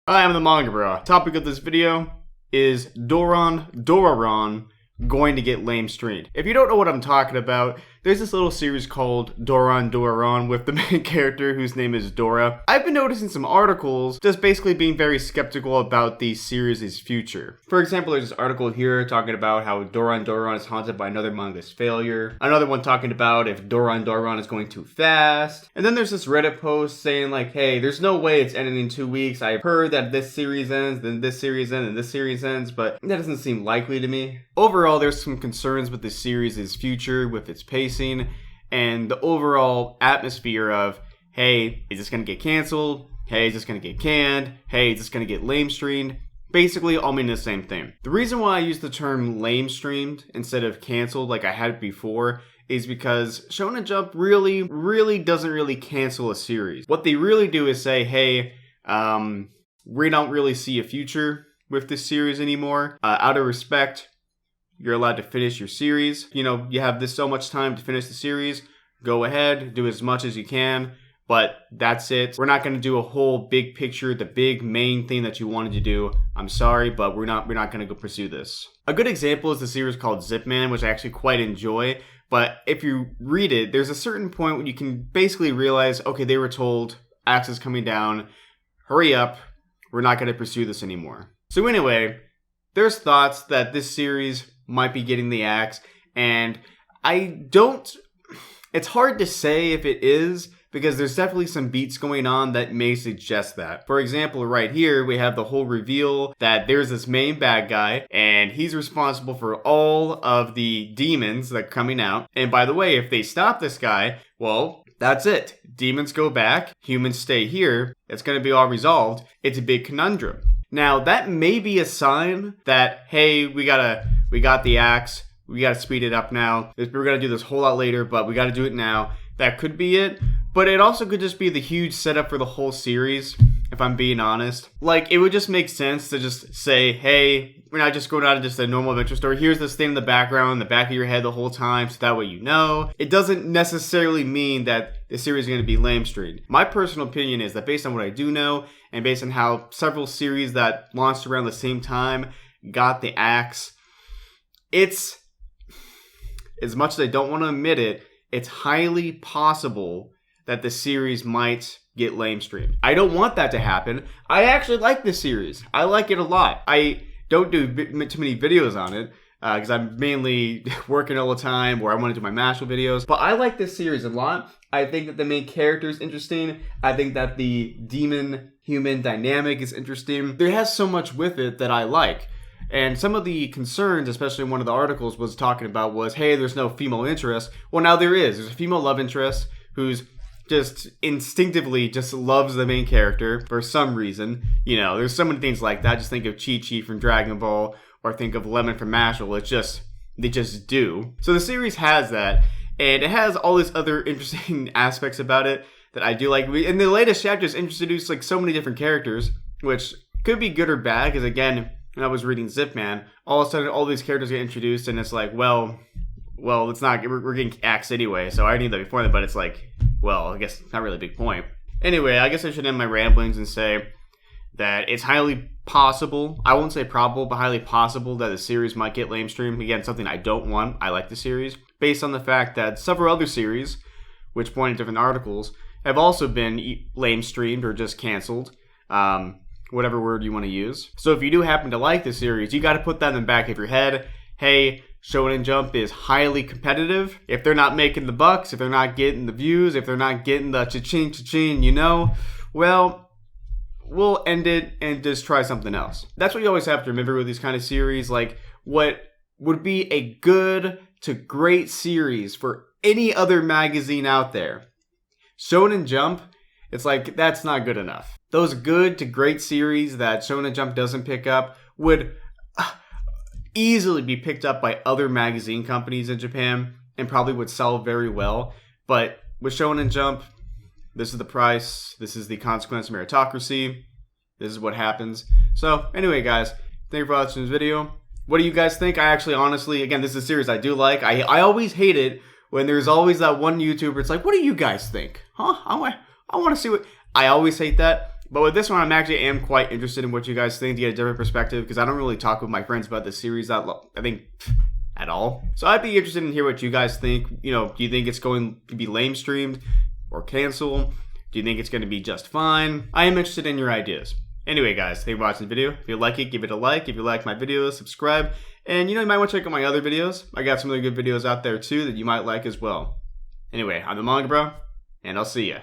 I am the MacLeod. Topic of this video is Doron Dororon going to get lame streamed. If you don't know what I'm talking about, there's this little series called Doron Dororon with the main character whose name is Dora. I've been noticing some articles just basically being very skeptical about the series' future. For example, there's this article here talking about how Doron Dororon is haunted by another manga's failure. Another one talking about if Doron Dororon is going too fast. And then there's this Reddit post saying like, hey, there's no way it's ending in 2 weeks. I've heard that this series ends, then this series ends, and this series ends, but that doesn't seem likely to me. Overall, there's some concerns with the series' future, with its pacing, and the overall atmosphere of, hey, is this going to get canceled? Hey, is this going to get canned? Hey, is this going to get lame streamed? Basically, all mean the same thing. The reason why I use the term lame streamed instead of canceled like I had before is because Shonen Jump really doesn't cancel a series. What they really do is say, hey, we don't really see a future with this series anymore. Out of respect, you're allowed to finish your series. You know, you have so much time to finish the series. Go ahead, do as much as you can, but that's it. We're not going to do a whole big picture, the big main thing that you wanted to do. I'm sorry, but we're not going to go pursue this. A good example is the series called Zipman, which I actually quite enjoy. But if you read it, there's a certain point when you can basically realize, okay, they were told, axe is coming down, hurry up, we're not going to pursue this anymore. So anyway, there's thoughts that this series might be getting the axe, and it's hard to say if it is, because there's definitely some beats going on that may suggest that. For example, right here, we have the whole reveal that there's this main bad guy, and he's responsible for all of the demons that are coming out. And by the way, if they stop this guy, well, that's it. Demons go back, humans stay here, it's going to be all resolved. It's a big conundrum. Now, that may be a sign that, hey, we got the axe, we got to speed it up now. We're going to do this a whole lot later, but we got to do it now. That could be it. But it also could just be the huge setup for the whole series, if I'm being honest. Like, it would just make sense to just say, hey, we're not just going out of just a normal adventure story. Here's this thing in the background, in the back of your head the whole time, so that way you know. It doesn't necessarily mean that the series is going to be lame streamed. My personal opinion is that based on what I do know, and based on how several series that launched around the same time got the axe, it's, as much as I don't want to admit it, it's highly possible that the series might get lame streamed. I don't want that to happen. I actually like this series. I like it a lot. I don't do too many videos on it because I'm mainly working all the time, or I want to do my MacLeod videos. But I like this series a lot. I think that the main character is interesting. I think that the demon-human dynamic is interesting. There has so much with it that I like. And some of the concerns, especially in one of the articles was talking about was, hey, there's no female interest. Well, now there is. There's a female love interest who's just instinctively just loves the main character for some reason. You know, there's so many things like that. Just think of Chi-Chi from Dragon Ball, or think of Lemon from MacLeod. They just do. So the series has that, and it has all these other interesting aspects about it that I do like. In the latest chapters, introduced like so many different characters, which could be good or bad, because again, when I was reading Zipman, all of a sudden all these characters get introduced, and it's like, well, it's not, we're getting axed anyway, so I already knew that before that, but it's like, well, I guess not really a big point. Anyway, I guess I should end my ramblings and say that it's highly possible, I won't say probable, but highly possible that the series might get lame streamed. Again, something I don't want. I like the series, based on the fact that several other series, which point in different articles, have also been lame streamed or just canceled. Whatever word you want to use. So if you do happen to like this series, you got to put that in the back of your head. Hey, Shonen Jump is highly competitive. If they're not making the bucks, if they're not getting the views, if they're not getting the cha-ching, you know, well, we'll end it and just try something else. That's what you always have to remember with these kind of series. Like, what would be a good to great series for any other magazine out there, Shonen Jump, it's like, that's not good enough. Those good to great series that Shonen Jump doesn't pick up would easily be picked up by other magazine companies in Japan and probably would sell very well. But with Shonen Jump, this is the price. This is the consequence of meritocracy. This is what happens. So anyway, guys, thank you for watching this video. What do you guys think? I actually, honestly, again, this is a series I do like. I always hate it when there's always that one YouTuber. It's like, what do you guys think? Huh? I want to see what... I always hate that. But with this one, I'm actually am quite interested in what you guys think to get a different perspective, because I don't really talk with my friends about this series at all. So I'd be interested in hear what you guys think. You know, do you think it's going to be lame streamed or cancel? Do you think it's going to be just fine? I am interested in your ideas. Anyway, guys, thank you for watching the video. If you like it, give it a like. If you like my videos, subscribe. And you might want to check out my other videos. I got some really good videos out there too that you might like as well. Anyway, I'm TheMangaBrah, and I'll see ya.